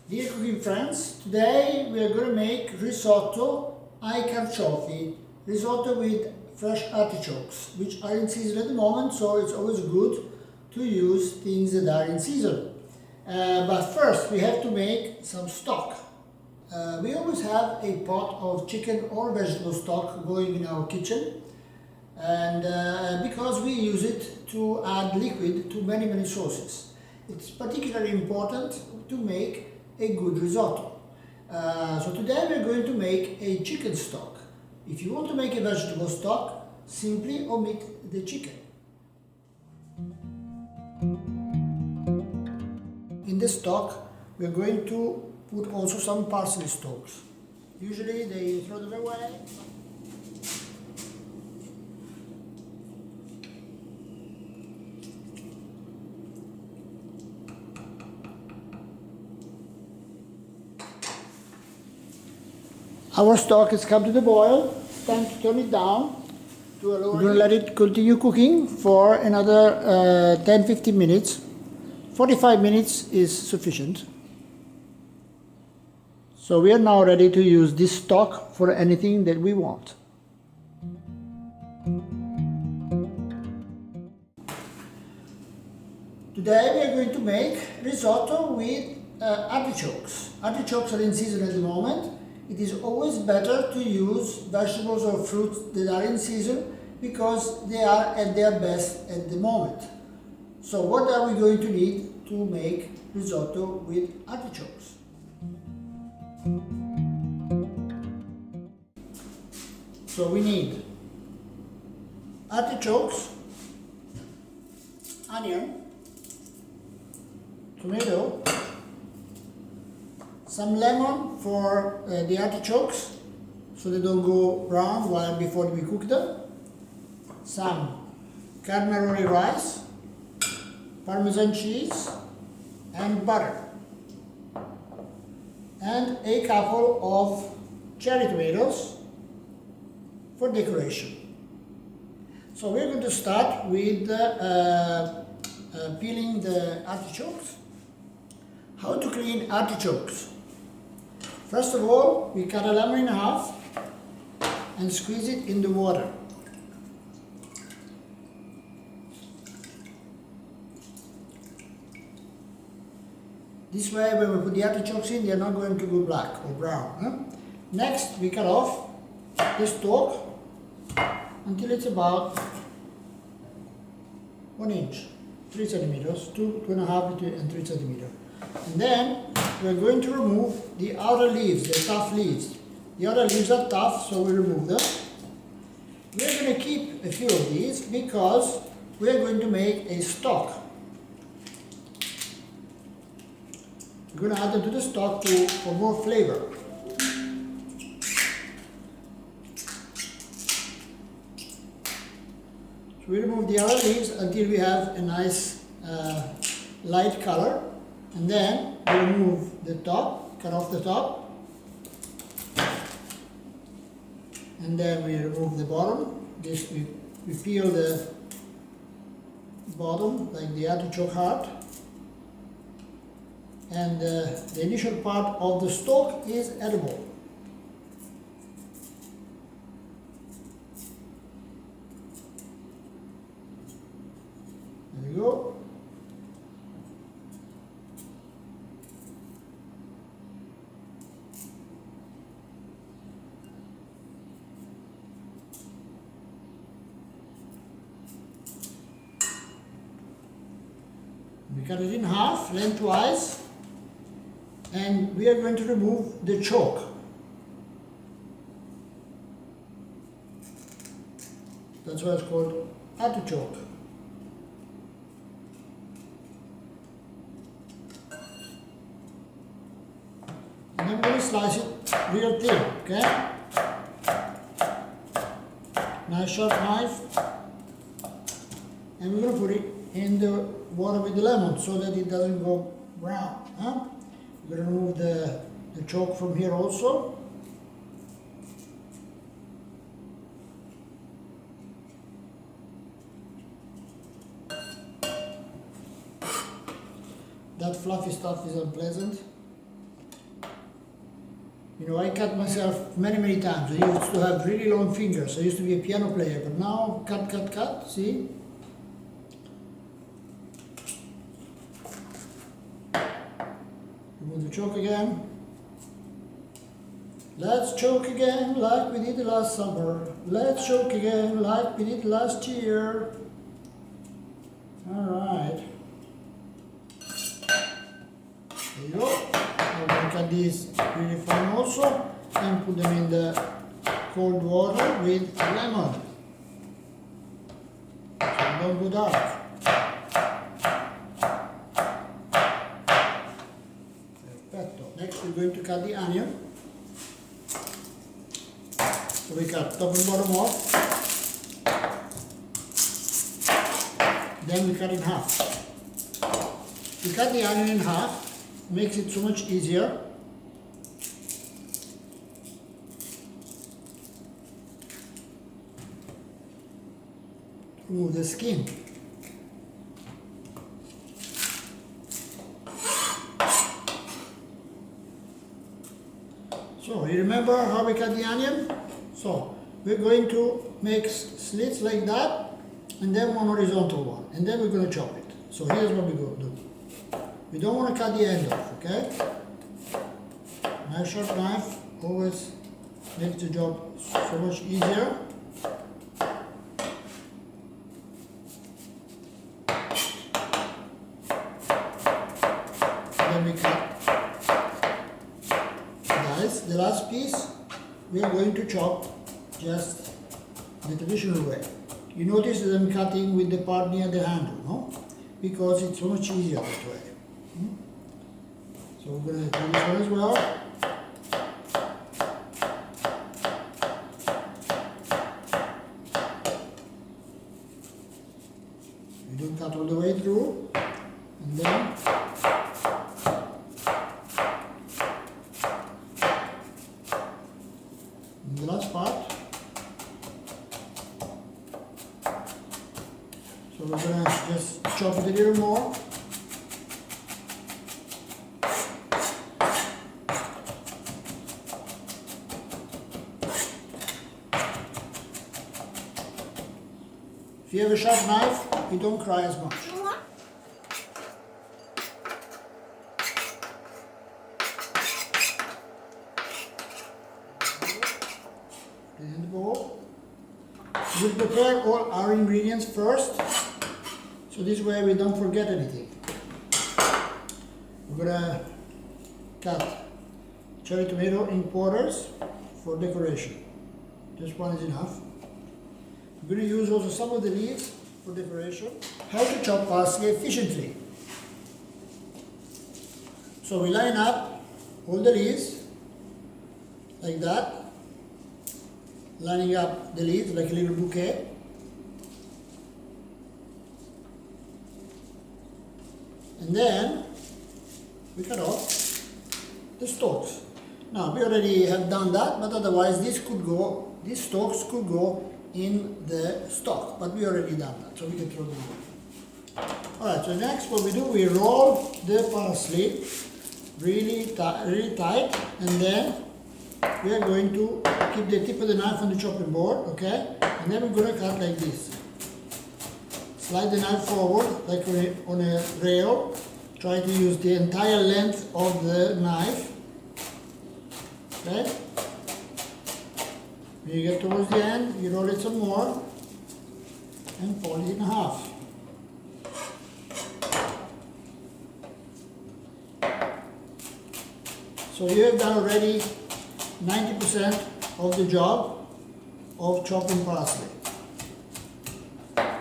Dear cooking friends, today we are going to make risotto ai carciofi, risotto with fresh artichokes, which are in season at the moment, so it's always good to use things that are in season. But first we have to make some stock. We always have a pot of chicken or vegetable stock going in our kitchen, and because we use it to add liquid to many sauces. It's particularly important to make a good risotto. So today we're going to make a chicken stock. If you want to make a vegetable stock, simply omit the chicken. In the stock we're going to put also some parsley stalks. Usually they throw them away. Our stock has come to the boil. It's time to turn it down to a lower heat. We're going to let it continue cooking for another 10-15 minutes. 45 minutes is sufficient. So we are now ready to use this stock for anything that we want. Today we are going to make risotto with artichokes. Artichokes are in season at the moment. It is always better to use vegetables or fruits that are in season because they are at their best at the moment. So what are we going to need to make risotto with artichokes? So we need artichokes, onion, tomato, some lemon for the artichokes so they don't go brown before we cook them, some carnaroli rice, Parmesan cheese and butter, and a couple of cherry tomatoes for decoration. So we're going to start with peeling the artichokes. How to clean artichokes? First of all, we cut a lemon in half and squeeze it in the water. This way, when we put the artichokes in, they are not going to go black or brown. Next, we cut off the stalk until it's about 1 inch, 3 centimeters, 2.5 and 3 centimeters. And then we're going to remove the outer leaves, the tough leaves. The outer leaves are tough, so we remove them. We're going to keep a few of these because we're going to make a stock. We're going to add them to the stock for more flavor. So we remove the outer leaves until we have a nice light color. And then we remove the top, cut off the top, and then we remove the bottom. This we peel the bottom like the artichoke heart, and the initial part of the stalk is edible. There we go. We cut it in half, lengthwise, and we are going to remove the choke. That's why it's called artichoke. And I'm going to slice it real thin, okay? Nice sharp knife. And we're going to put it in the water with the lemon so that it doesn't go brown. We're going to remove the choke from here also. That fluffy stuff is unpleasant. You know, I cut myself many times. I used to have really long fingers. I used to be a piano player, but now cut, see? Remove the chalk again. Let's choke again like we did last summer. Let's choke again like we did last year. Alright. There you go. I'm going to cut these really fine also and put them in the cold water with lemon. So don't go dark. Perfetto. Next we're going to cut the onion. So we cut top and bottom off. Then we cut in half. We cut the onion in half. Makes it so much easier. Remove the skin. So you remember how we cut the onion? So we're going to make slits like that and then one horizontal one and then we're going to chop it. So here's what we're going to do. We don't want to cut the end off, okay? Nice sharp knife always makes the job so much easier. Then we cut dice. The last piece we are going to chop just the traditional way. You notice that I'm cutting with the part near the handle, no? Because it's so much easier that way. So we're going to do this one as well. We don't cut all the way through. And then the last part. So we're going to just chop it a little more. If you have a sharp knife, you don't cry as much. In the bowl. We'll prepare all our ingredients first, so this way we don't forget anything. We're gonna cut cherry tomato in quarters for decoration. Just one is enough. We're going to use also some of the leaves for decoration. How to chop parsley efficiently. So we line up all the leaves like that, lining up the leaves like a little bouquet. And then we cut off the stalks. Now we already have done that, but otherwise these stalks could go in the stock, but we already done that, so we can throw them away. Alright, so next what we do, we roll the parsley really tight, and then we are going to keep the tip of the knife on the chopping board, okay? And then we're going to cut like this. Slide the knife forward like on a rail. Try to use the entire length of the knife, okay? When you get towards the end, you roll it some more and fold it in half. So you have done already 90% of the job of chopping parsley. I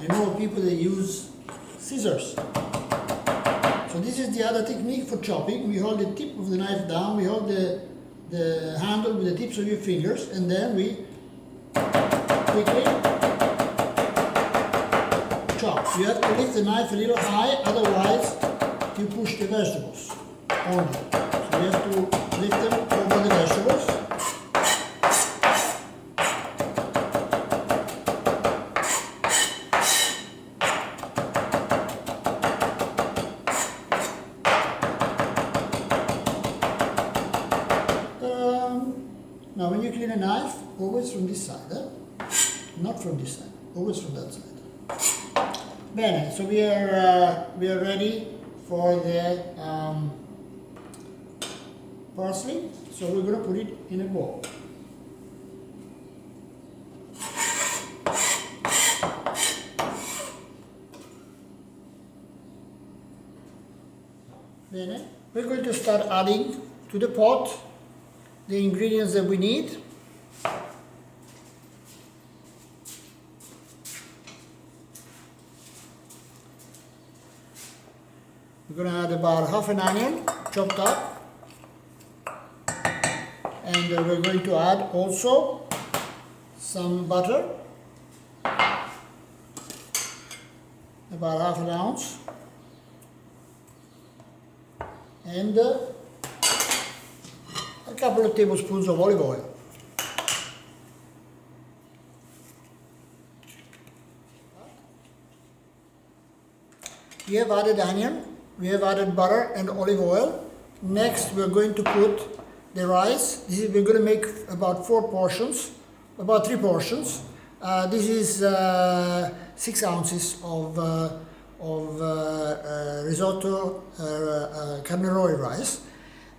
know people that use scissors. So this is the other technique for chopping. We hold the tip of the knife down, we hold the handle with the tips of your fingers, and then we quickly chop. You have to lift the knife a little high, otherwise you push the vegetables only. So you have to lift them over the vegetables. you clean a knife, always from this side, not from this side, always from that side. Bene, so we are ready for the parsley, so we're going to put it in a bowl. Bene. We're going to start adding to the pot the ingredients that we need. We're going to add about half an onion chopped up, and we're going to add also some butter, about half an ounce, and a couple of tablespoons of olive oil. We have added onion, we have added butter and olive oil. Next we're going to put the rice. We're going to make about 4 portions, about 3 portions. This is 6 ounces of risotto carnaroli rice.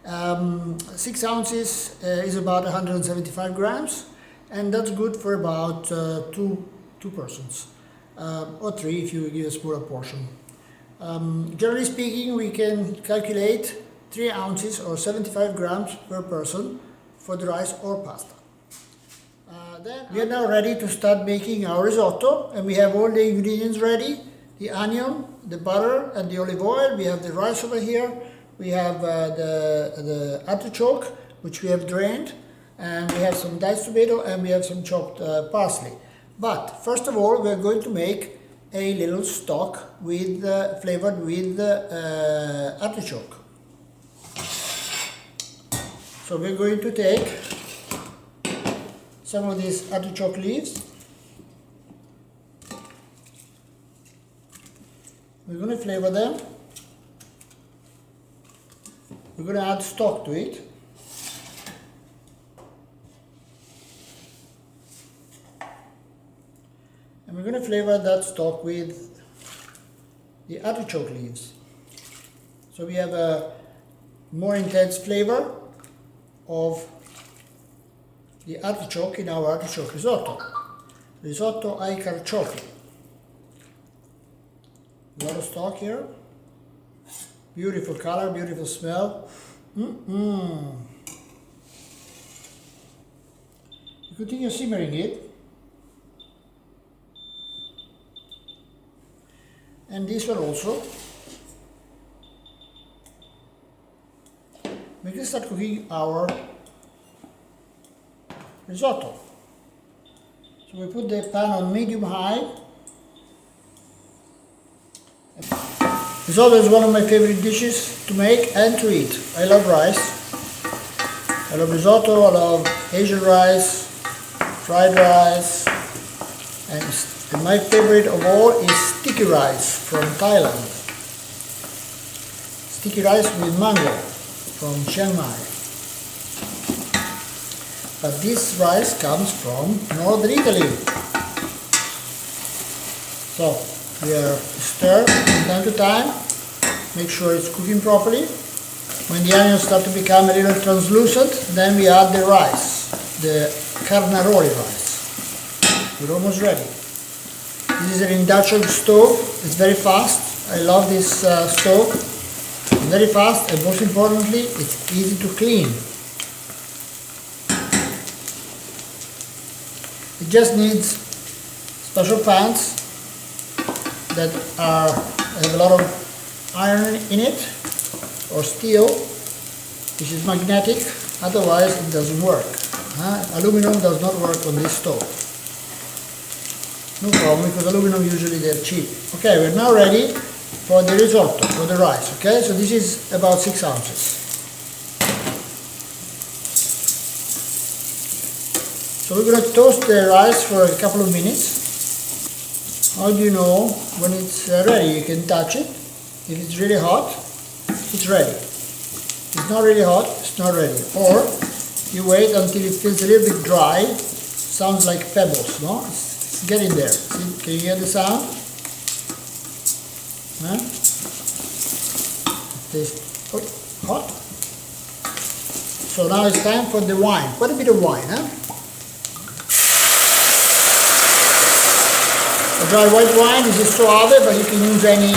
6 ounces is about 175 grams, and that's good for about two persons, or 3 if you give a smaller portion. Generally speaking, we can calculate 3 ounces or 75 grams per person for the rice or pasta. Then we are now ready to start making our risotto, and we have all the ingredients ready: the onion, the butter and the olive oil. We have the rice over here. We have the artichoke, which we have drained, and we have some diced tomato, and we have some chopped parsley. But first of all, we are going to make a little stock with flavored with artichoke. So we're going to take some of these artichoke leaves. We're going to flavor them. We're going to add stock to it. And we're going to flavor that stock with the artichoke leaves. So we have a more intense flavor of the artichoke in our artichoke risotto. Risotto ai carciofi. A lot of stock here. Beautiful color, beautiful smell. You continue simmering it. And this one also. We can start cooking our risotto. So we put the pan on medium high. Risotto is one of my favorite dishes to make and to eat. I love rice. I love risotto, I love Asian rice, fried rice, and my favorite of all is sticky rice from Thailand. Sticky rice with mango from Chiang Mai. But this rice comes from northern Italy. So we stir from time to time, make sure it's cooking properly. When the onions start to become a little translucent, then we add the rice, the carnaroli rice. We're almost ready. This is an induction stove, it's very fast. I love this stove. It's very fast, and most importantly, it's easy to clean. It just needs special pans that have a lot of iron in it, or steel, which is magnetic, otherwise it doesn't work. Aluminum does not work on this stove. No problem, because aluminum usually they're cheap. Okay, we're now ready for the risotto, for the rice. Okay, so this is about 6 ounces. So we're going to toast the rice for a couple of minutes. How do you know when it's ready? You can touch it. If it's really hot, it's ready. If it's not really hot, it's not ready. Or You wait until it feels a little bit dry. Sounds like pebbles, no? It's getting there. See, can you hear the sound? Huh? It tastes hot. So now it's time for the wine. Quite a bit of wine, huh? A dry white wine is a Soave, but you can use any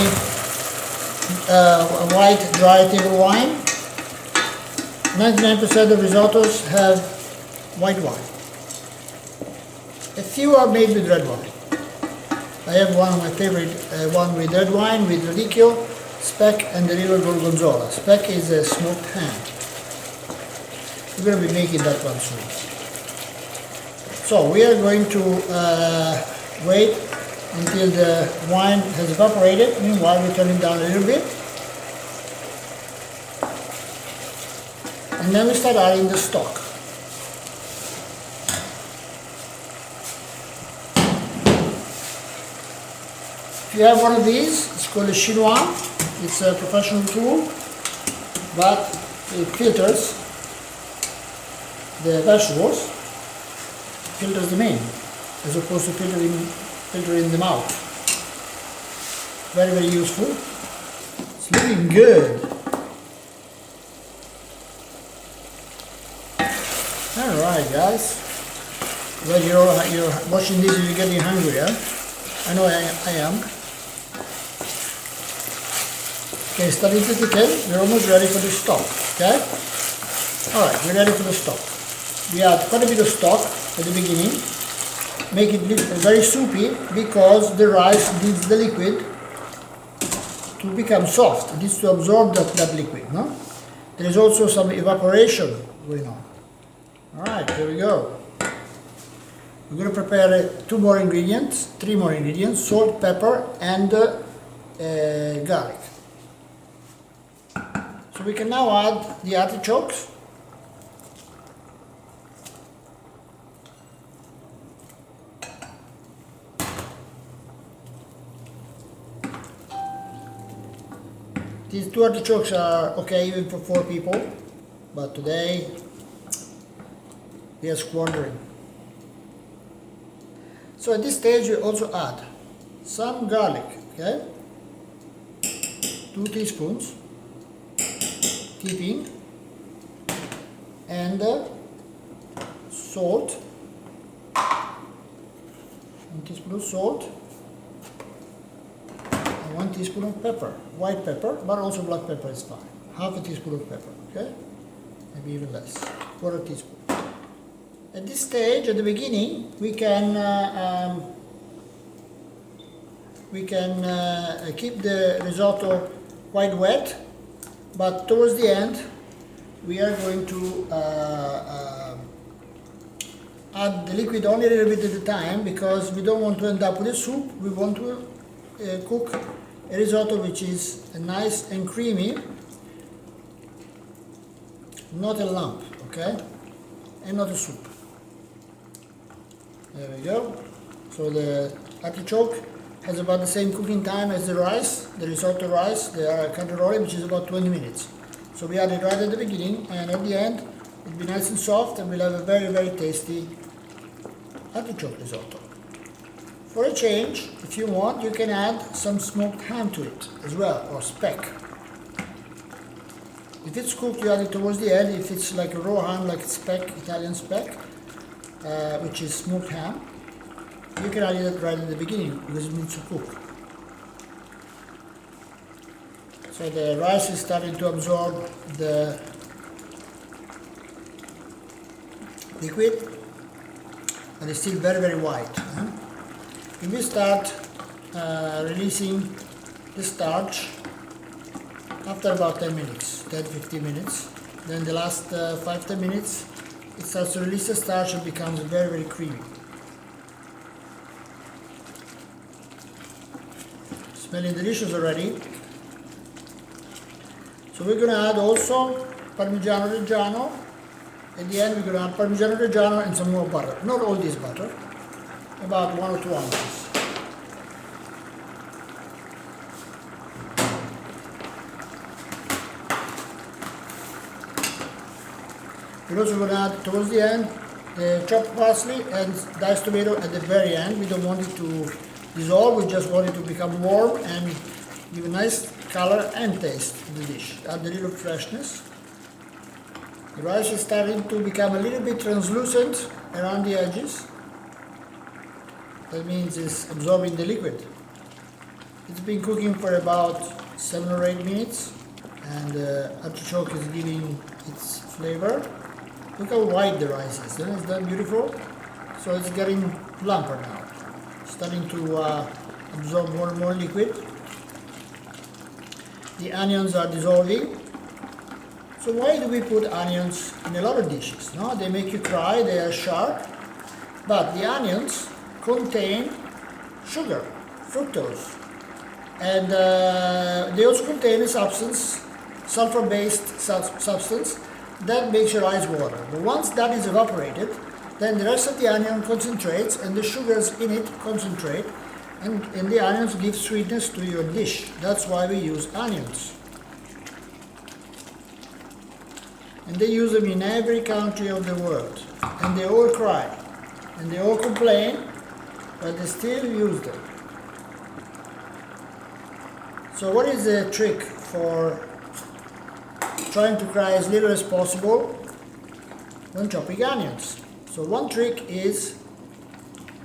white dry table wine. 99% of risottos have white wine. A few are made with red wine. I have one of my favorite, one with red wine, with radicchio, speck, and the liver gorgonzola. Speck is a smoked ham. We're going to be making that one soon. So we are going to wait until the wine has evaporated. Meanwhile, we turn it down a little bit. And then we start adding the stock. If you have one of these, it's called a chinois. It's a professional tool, but it filters the vegetables, filters them in, as opposed to filtering them out. Very, very useful. It's looking good. Alright guys, well you're watching this and you're getting hungry, huh? I know I am. Okay, starting to thicken, we're almost ready for the stock, okay? Alright, we're ready for the stock. We add quite a bit of stock at the beginning, make it very soupy because the rice needs the liquid to become soft. It needs to absorb that liquid, no? There is also some evaporation going on. Alright, here we go. We're going to prepare three more ingredients, salt, pepper, and garlic. So we can now add the artichokes. These two artichokes are okay even for 4 people, but today we are squandering. So at this stage we also add some garlic, okay? 2 teaspoons, keeping, and salt, 1 teaspoon of salt, and 1 teaspoon of pepper, white pepper, but also black pepper is fine. Half a teaspoon of pepper, okay? Maybe even less, 1/4 teaspoon. At this stage, at the beginning, we can keep the risotto quite wet, but towards the end, we are going to add the liquid only a little bit at a time because we don't want to end up with a soup. We want to cook a risotto which is nice and creamy, not a lump, okay, and not a soup. There we go. So the artichoke has about the same cooking time as the rice, the risotto rice, the carciofi, which is about 20 minutes. So we add it right at the beginning, and at the end it'll be nice and soft, and we'll have a very, very tasty artichoke risotto. For a change, if you want, you can add some smoked ham to it as well, or speck. If it's cooked, you add it towards the end. If it's like a raw ham, like speck, Italian speck, which is smoked ham, you can add it right at the beginning because it needs to cook. So the rice is starting to absorb the liquid, but it's still very, very white. If we start releasing the starch after about 10 minutes, 10-15 minutes, then the last 5-10 minutes, it starts to release the starch and becomes very, very creamy. Smelling delicious already. So we're going to add also Parmigiano Reggiano. At the end we're going to add Parmigiano Reggiano and some more butter. Not all this butter, about 1 or 2 ounces. We're also going to add towards the end the chopped parsley and diced tomato at the very end. We don't want it to dissolve, we just want it to become warm and give a nice color and taste to the dish. Add a little freshness. The rice is starting to become a little bit translucent around the edges. That means it's absorbing the liquid. It's been cooking for about 7 or 8 minutes and the artichoke is giving its flavor. Look how white the rice is, isn't that beautiful? So it's getting plumper now, starting to absorb more and more liquid. The onions are dissolving. So why do we put onions in a lot of dishes? No, they make you cry, they are sharp, but the onions contain sugar, fructose, and they also contain a substance, sulfur-based substance that makes your eyes water. But once that is evaporated, then the rest of the onion concentrates and the sugars in it concentrate, and the onions give sweetness to your dish. That's why we use onions. And they use them in every country of the world. And they all cry. And they all complain, but they still use them. So what is the trick for trying to cry as little as possible when chopping onions? So one trick is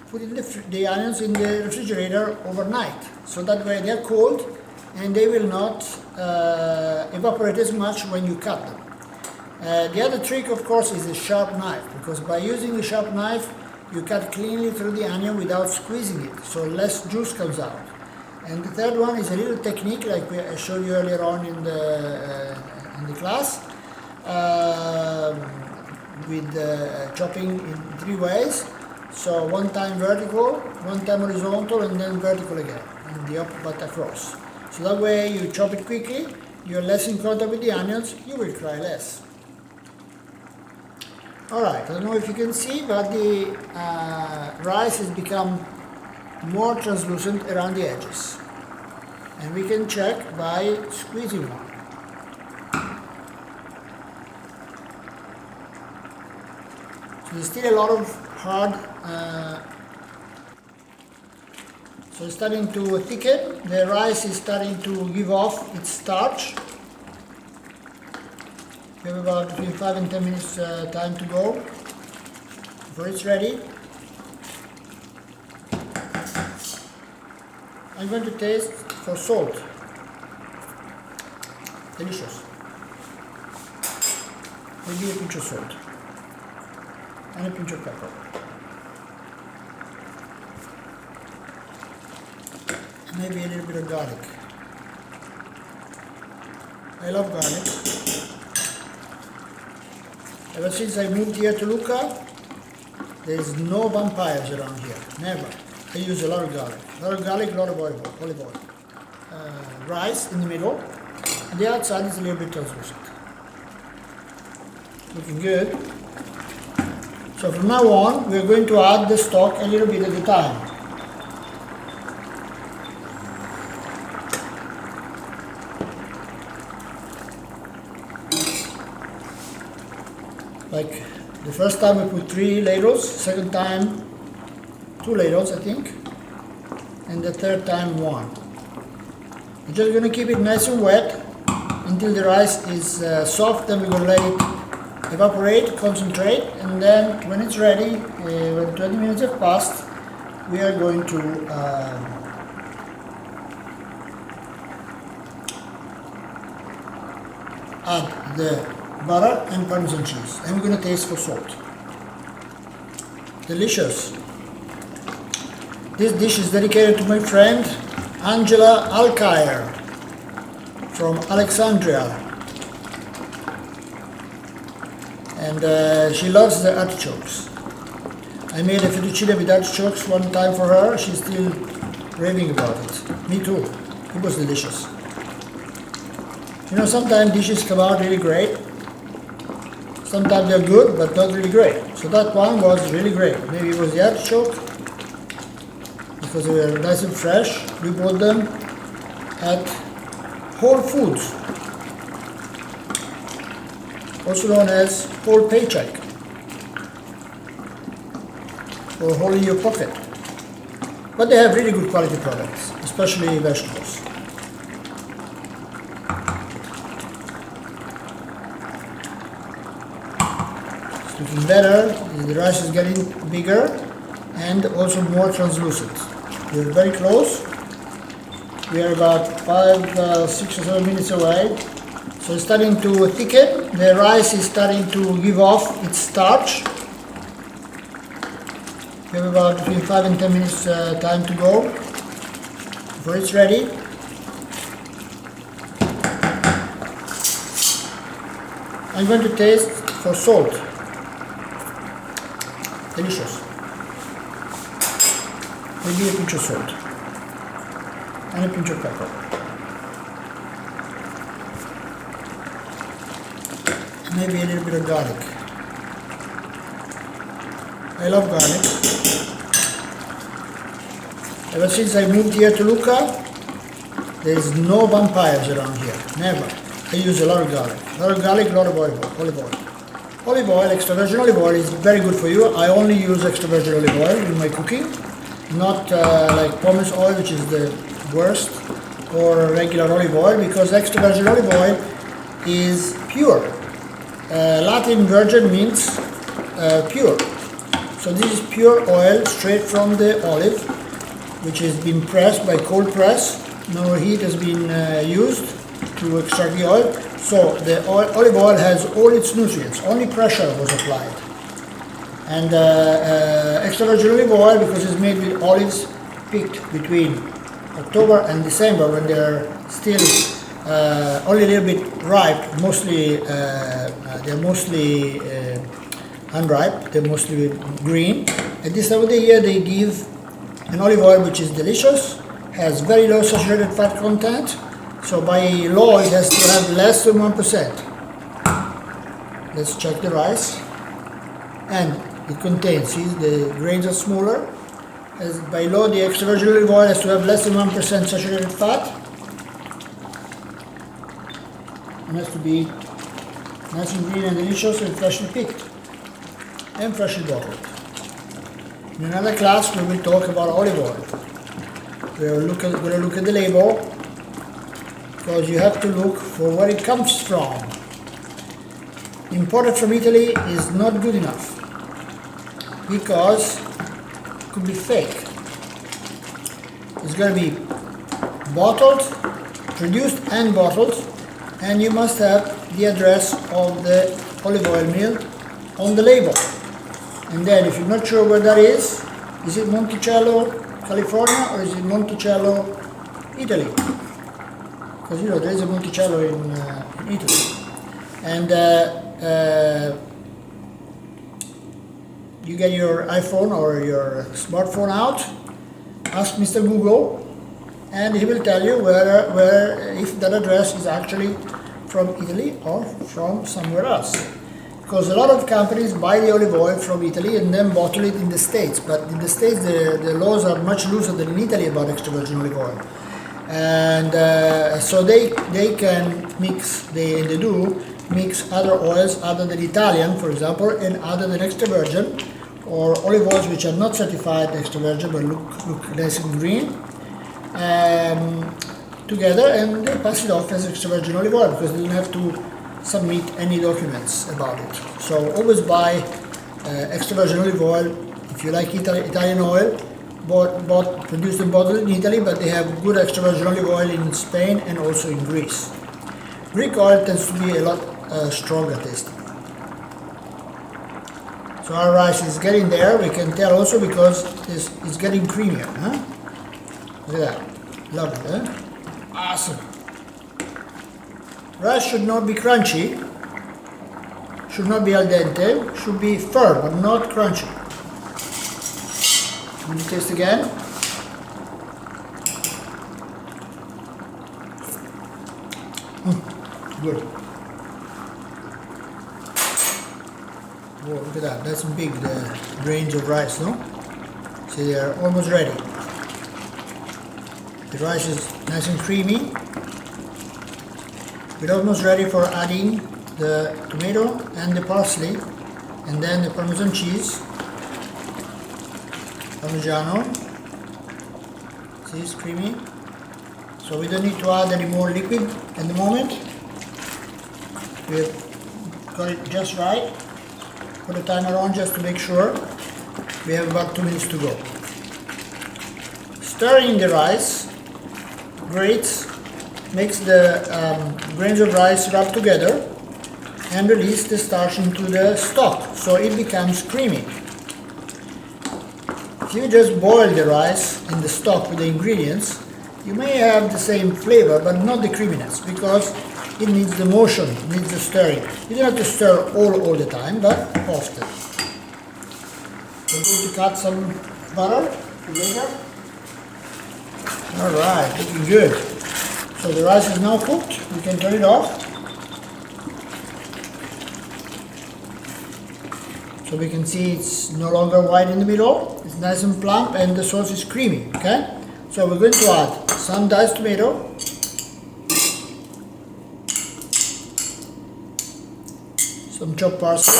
putting the onions in the refrigerator overnight. So that way they're cold and they will not evaporate as much when you cut them. The other trick, of course, is a sharp knife, because by using a sharp knife you cut cleanly through the onion without squeezing it, so less juice comes out. And the third one is a little technique like I showed you earlier on in the class, with chopping in 3 ways. So one time vertical, one time horizontal, and then vertical again, and the up but across. So that way you chop it quickly, you're less in contact with the onions, you will cry less. Alright, I don't know if you can see, but the rice has become more translucent around the edges. And we can check by squeezing one. So there's still a lot of hard, so it's starting to thicken. The rice is starting to give off its starch. We have about between 5 and 10 minutes time to go before it's ready. I'm going to taste for salt. Delicious. Maybe a pinch of salt and a pinch of pepper. And maybe a little bit of garlic. I love garlic. Ever since I moved here to Lucca, there is no vampires around here. Never. I use a lot of garlic. A lot of garlic, a lot of olive oil. Rice in the middle. And the outside is a little bit translucent. Looking good. So from now on, we're going to add the stock a little bit at a time. Like the first time we put 3 ladles, second time 2 ladles I think, and the third time 1. We're just going to keep it nice and wet until the rice is soft, then we're going to let it evaporate, concentrate, and then when it's ready, when 20 minutes have passed, we are going to add the butter and Parmesan cheese, and we're going to taste for salt. Delicious. This dish is dedicated to my friend Angela Alcaire from Alexandria, and she loves the artichokes. I made a fettuccine with artichokes one time for her. She's still raving about it. Me too. It was delicious. You know, sometimes dishes come out really great. Sometimes they're good, but not really great. So that one was really great. Maybe it was the artichoke, because they were nice and fresh. We bought them at Whole Foods. also known as whole paycheck or whole in your pocket. But they have really good quality products, especially vegetables. It's looking better, the rice is getting bigger and also more translucent. We're very close. We are about 5, 6 or 7 minutes away. So it's starting to thicken. The rice is starting to give off its starch. We have about between 5 and 10 minutes time to go before it's ready. I'm going to taste for salt. Delicious. Maybe a pinch of salt and a pinch of pepper. Maybe a little bit of garlic. I love garlic. Ever since I moved here to Lucca, there is no vampires around here. Never. I use a lot of garlic. A lot of garlic, a lot of olive oil. Olive oil, extra virgin olive oil is very good for you. I only use extra virgin olive oil in my cooking. Not like pomace oil, which is the worst, or regular olive oil, because extra virgin olive oil is pure. Latin virgin means pure. So this is pure oil straight from the olive, which has been pressed by cold press. No heat has been used to extract the oil. So the olive oil has all its nutrients, only pressure was applied. And extra virgin olive oil, because it's made with olives picked between October and December, when they're still only a little bit ripe, mostly they're mostly unripe, they're mostly green. At this time of the year they give an olive oil which is delicious, has very low saturated fat content, so by law it has to have less than 1%. Let's check the rice. And it contains, see, the grains are smaller. As by law the extra virgin olive oil has to have less than 1% saturated fat. It has to be nice and green and delicious and freshly picked and freshly bottled. In another class we will talk about olive oil. We are going to look at the label, because you have to look for where it comes from. Imported from Italy is not good enough, because it could be fake. It's going to be bottled, produced and bottled, and you must have the address of the olive oil mill on the label. And then if you're not sure where that is it Monticello, California, or is it Monticello, Italy? Because you know there is a Monticello in Italy. And you get your iPhone or your smartphone out, ask Mr. Google, and he will tell you where if that address is actually from Italy or from somewhere else. Because a lot of companies buy the olive oil from Italy and then bottle it in the States, but in the States the laws are much looser than in Italy about extra virgin olive oil. And so they can mix, they do mix other oils other than Italian, for example, and other than extra virgin, or olive oils which are not certified extra virgin but look nice and green, together, and they pass it off as extra virgin olive oil because they don't have to submit any documents about it. So always buy extra virgin olive oil if you like Italian oil, produced and bottled in Italy, but they have good extra virgin olive oil in Spain and also in Greece. Greek oil tends to be a lot stronger tasting. So our rice is getting there, we can tell also because it's getting creamier. Huh? Look at that, lovely, huh? Awesome. Rice should not be crunchy, should not be al dente, should be firm but not crunchy. Let me taste again. Good. Whoa, look at that, that's big, the grains of rice, no? See, they are almost ready. The rice is nice and creamy. We're almost ready for adding the tomato and the parsley, and then the Parmesan cheese, Parmigiano. See, it's creamy. So we don't need to add any more liquid at the moment. We've got it just right. Put the timer on just to make sure. We have about 2 minutes to go. Stirring the rice grates, makes the grains of rice rub together and release the starch into the stock, so it becomes creamy. If you just boil the rice in the stock with the ingredients, you may have the same flavor but not the creaminess, because it needs the motion, it needs the stirring. You don't have to stir all the time, but often. We're going to cut some butter for later. Alright, looking good. So the rice is now cooked, we can turn it off. So we can see it's no longer white in the middle, it's nice and plump, and the sauce is creamy, okay? So we're going to add some diced tomato, some chopped parsley,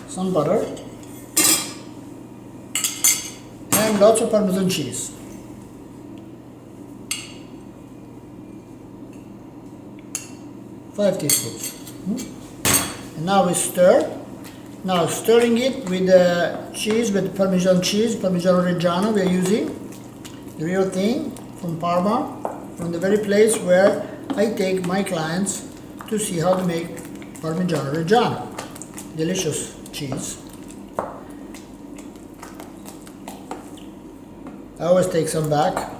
some butter, and lots of Parmesan cheese. Five teaspoons. And now we stir. Now stirring it with the cheese, with the Parmesan cheese, Parmigiano Reggiano we are using, the real thing from Parma, from the very place where I take my clients to see how to make Parmigiano Reggiano. Delicious cheese. I always take some back,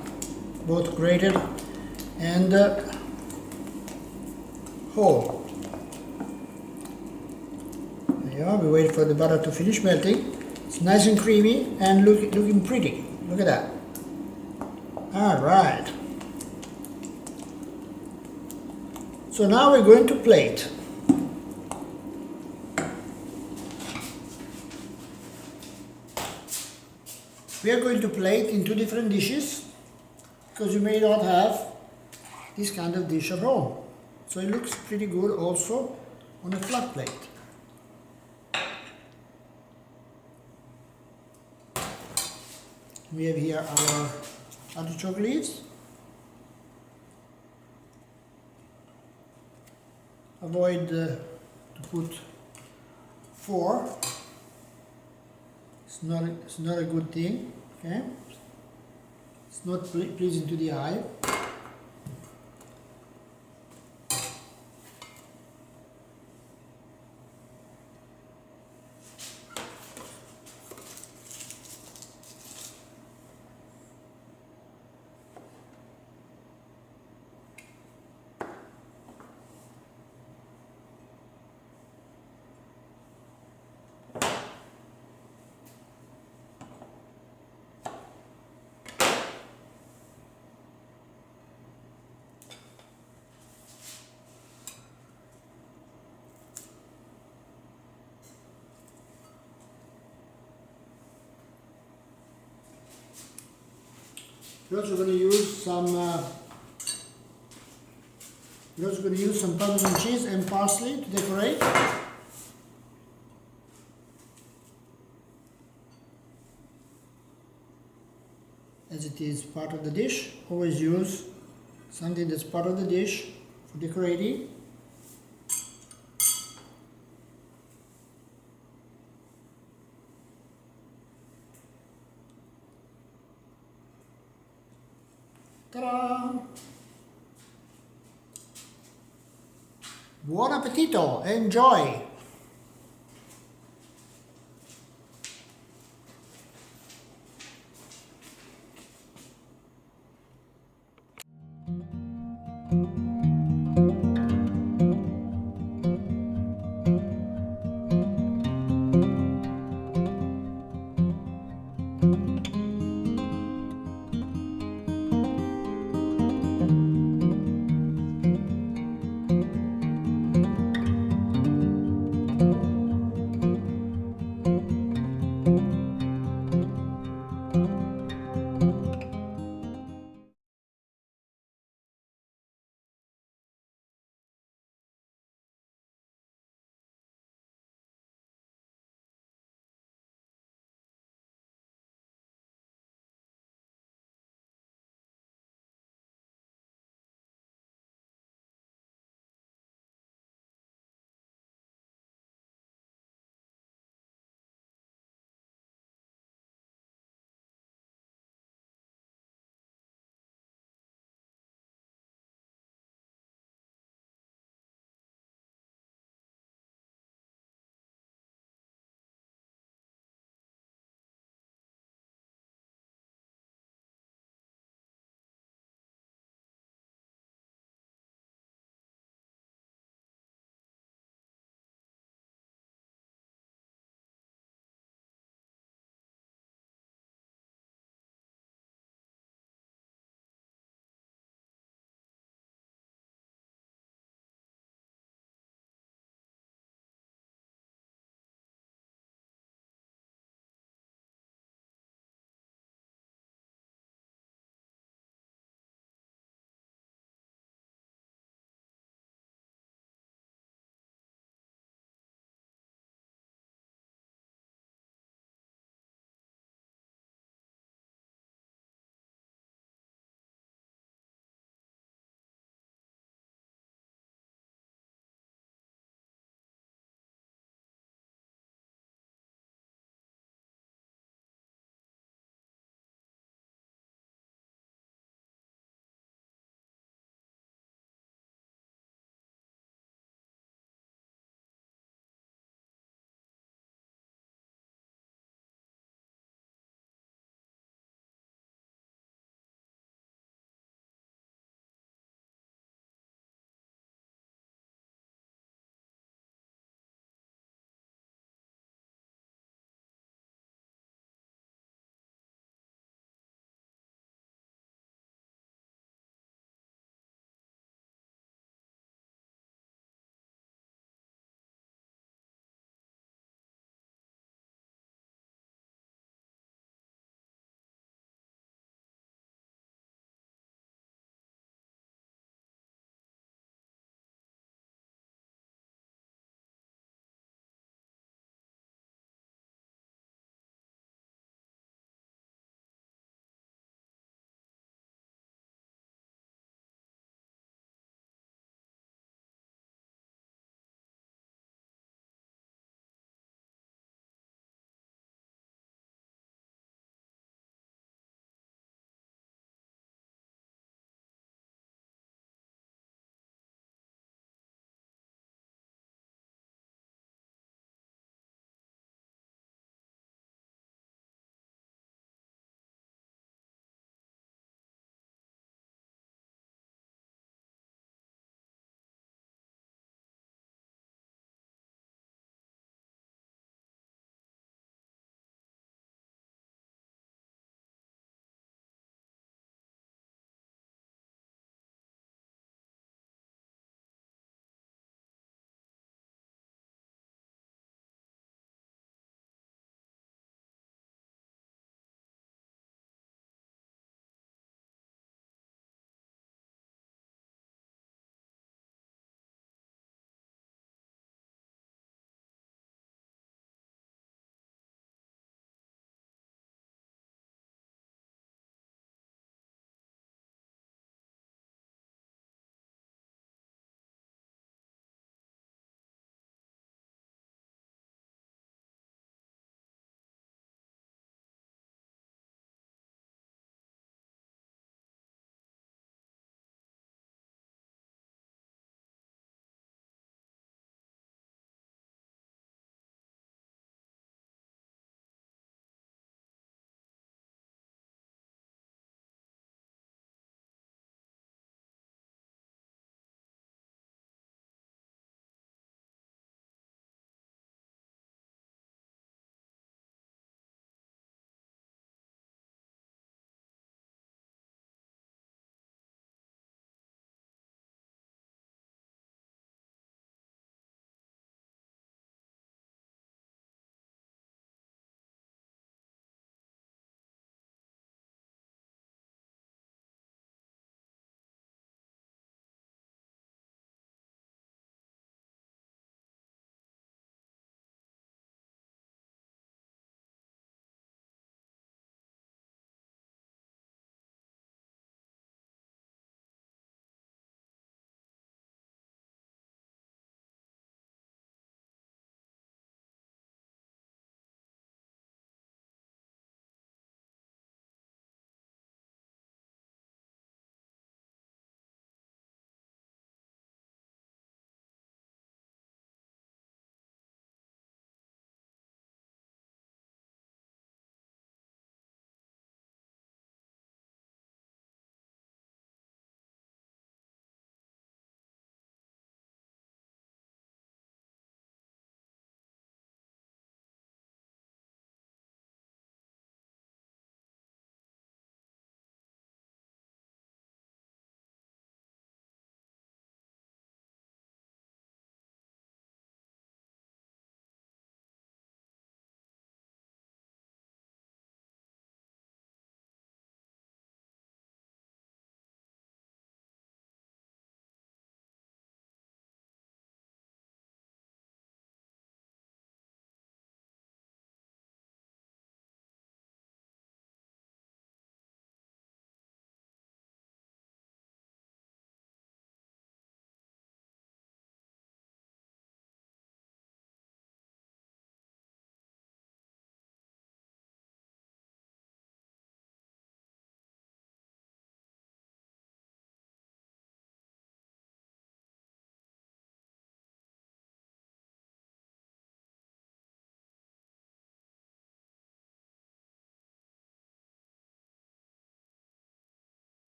both grated and whole. There you are. We wait for the butter to finish melting. It's nice and creamy and looking pretty. Look at that. Alright. So now we're going to plate. We are going to plate in two different dishes, because you may not have this kind of dish at home. So it looks pretty good also on a flat plate. We have here our artichoke leaves. Avoid to put 4. It's not a good thing, okay? It's not pleasing to the eye. We're also going to use some Parmesan cheese and parsley to decorate. As it is part of the dish, always use something that's part of the dish for decorating. Ta-da! Buon appetito! Enjoy!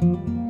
you.